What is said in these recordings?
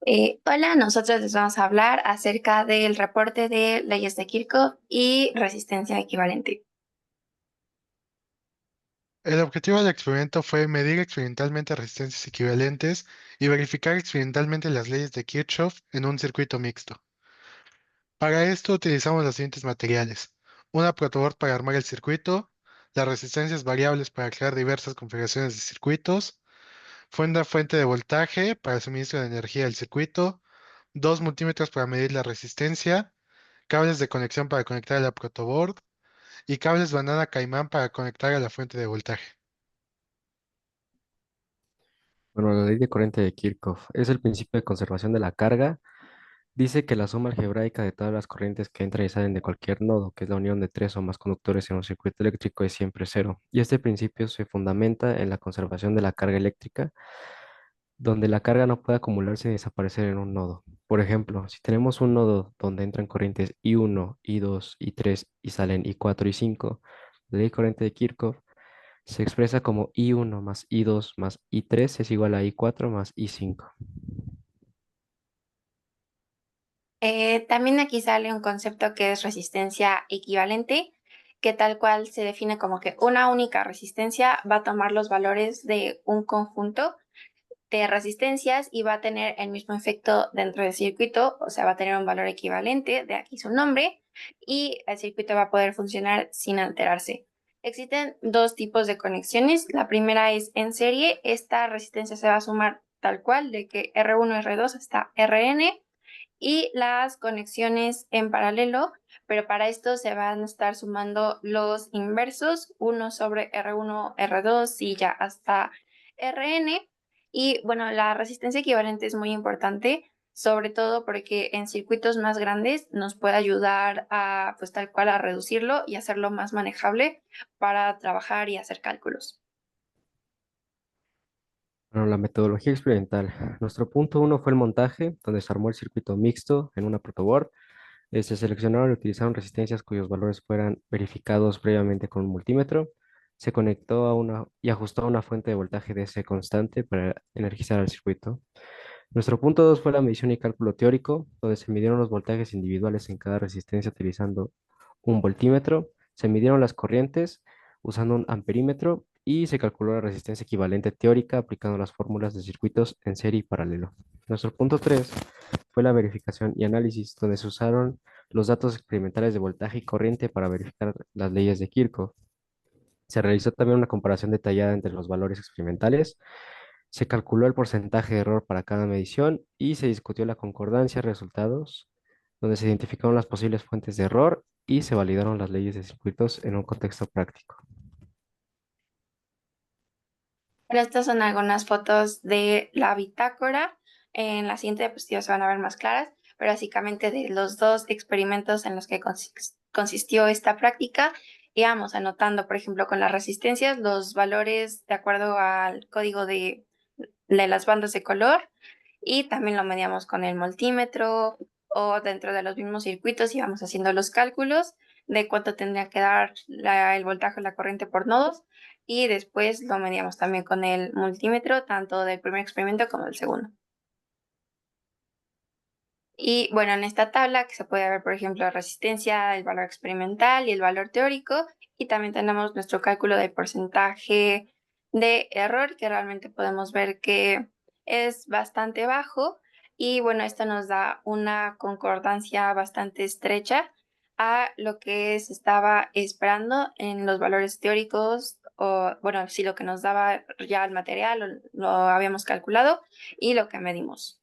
Hola, nosotros les vamos a hablar acerca del reporte de leyes de Kirchhoff y resistencia equivalente. El objetivo del experimento fue medir experimentalmente resistencias equivalentes y verificar experimentalmente las leyes de Kirchhoff en un circuito mixto. Para esto utilizamos los siguientes materiales: una protoboard para armar el circuito, las resistencias variables para crear diversas configuraciones de circuitos, fue una fuente de voltaje para el suministro de energía del circuito, dos multímetros para medir la resistencia, cables de conexión para conectar a la protoboard y cables banana caimán para conectar a la fuente de voltaje. Bueno, la ley de corriente de Kirchhoff es el principio de conservación de la carga. Dice que la suma algebraica de todas las corrientes que entran y salen de cualquier nodo, que es la unión de tres o más conductores en un circuito eléctrico, es siempre cero. Y este principio se fundamenta en la conservación de la carga eléctrica, donde la carga no puede acumularse ni desaparecer en un nodo. Por ejemplo, si tenemos un nodo donde entran corrientes I1, I2, I3 y salen I4 y 5, la ley de corriente de Kirchhoff se expresa como I1 más I2 más I3 es igual a I4 más I5. También aquí sale un concepto que es resistencia equivalente, que tal cual se define como que una única resistencia va a tomar los valores de un conjunto de resistencias y va a tener el mismo efecto dentro del circuito, o sea, va a tener un valor equivalente, de aquí su nombre, y el circuito va a poder funcionar sin alterarse. Existen dos tipos de conexiones. La primera es en serie. Esta resistencia se va a sumar tal cual, de que R1, R2 hasta Rn, y las conexiones en paralelo, pero para esto se van a estar sumando los inversos, 1 sobre R1, R2 y ya hasta Rn. Y bueno, la resistencia equivalente es muy importante, sobre todo porque en circuitos más grandes nos puede ayudar a, pues tal cual, a reducirlo y hacerlo más manejable para trabajar y hacer cálculos. Bueno, la metodología experimental. Nuestro punto uno fue el montaje, donde se armó el circuito mixto en una protoboard. Se seleccionaron y utilizaron resistencias cuyos valores fueran verificados previamente con un multímetro. Se conectó a una y ajustó a una fuente de voltaje DC constante para energizar el circuito. Nuestro punto 2 fue la medición y cálculo teórico, donde se midieron los voltajes individuales en cada resistencia utilizando un voltímetro, se midieron las corrientes usando un amperímetro y se calculó la resistencia equivalente teórica aplicando las fórmulas de circuitos en serie y paralelo. Nuestro punto 3 fue la verificación y análisis, donde se usaron los datos experimentales de voltaje y corriente para verificar las leyes de Kirchhoff. Se realizó también una comparación detallada entre los valores experimentales, se calculó el porcentaje de error para cada medición y se discutió la concordancia de resultados, donde se identificaron las posibles fuentes de error y se validaron las leyes de circuitos en un contexto práctico. Pero estas son algunas fotos de la bitácora. En la siguiente diapositiva se van a ver más claras, pero básicamente de los dos experimentos en los que consistió esta práctica, íbamos anotando, por ejemplo, con las resistencias, los valores de acuerdo al código de las bandas de color, y también lo medíamos con el multímetro o dentro de los mismos circuitos íbamos haciendo los cálculos de cuánto tendría que dar el voltaje o la corriente por nodos, y después lo medíamos también con el multímetro, tanto del primer experimento como del segundo. Y bueno, en esta tabla que se puede ver, por ejemplo, la resistencia, el valor experimental y el valor teórico, y también tenemos nuestro cálculo del porcentaje de error, que realmente podemos ver que es bastante bajo, y bueno, esto nos da una concordancia bastante estrecha a lo que se estaba esperando en los valores teóricos, o bueno, sí, lo que nos daba ya el material, lo habíamos calculado, y lo que medimos.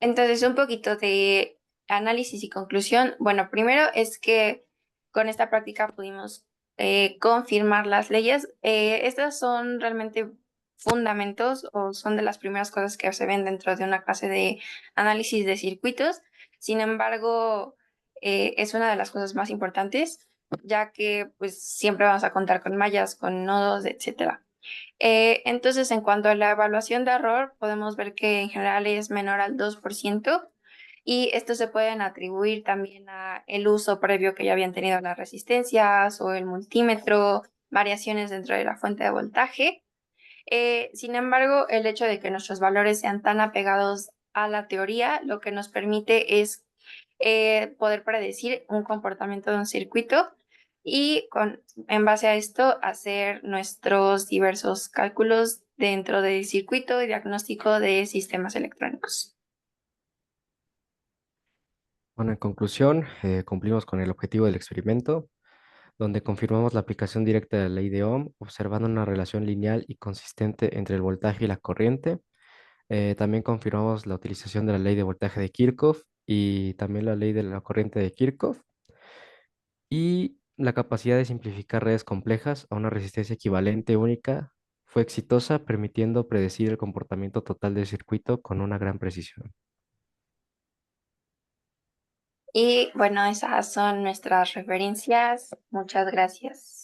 Entonces, un poquito de análisis y conclusión. Bueno, primero es que con esta práctica pudimos confirmar las leyes. Estas son realmente fundamentos o son de las primeras cosas que se ven dentro de una clase de análisis de circuitos. Sin embargo, es una de las cosas más importantes, ya que pues siempre vamos a contar con mallas, con nodos, etcétera. Entonces, en cuanto a la evaluación de error, podemos ver que en general es menor al 2%, y esto se pueden atribuir también a el uso previo que ya habían tenido las resistencias o el multímetro, variaciones dentro de la fuente de voltaje. Sin embargo, el hecho de que nuestros valores sean tan apegados a la teoría, lo que nos permite es poder predecir un comportamiento de un circuito y en base a esto hacer nuestros diversos cálculos dentro del circuito y diagnóstico de sistemas electrónicos. Bueno, en conclusión, cumplimos con el objetivo del experimento, donde confirmamos la aplicación directa de la ley de Ohm, observando una relación lineal y consistente entre el voltaje y la corriente. También confirmamos la utilización de la ley de voltaje de Kirchhoff y también la ley de la corriente de Kirchhoff y la capacidad de simplificar redes complejas a una resistencia equivalente única fue exitosa, permitiendo predecir el comportamiento total del circuito con una gran precisión. Y bueno, esas son nuestras referencias. Muchas gracias.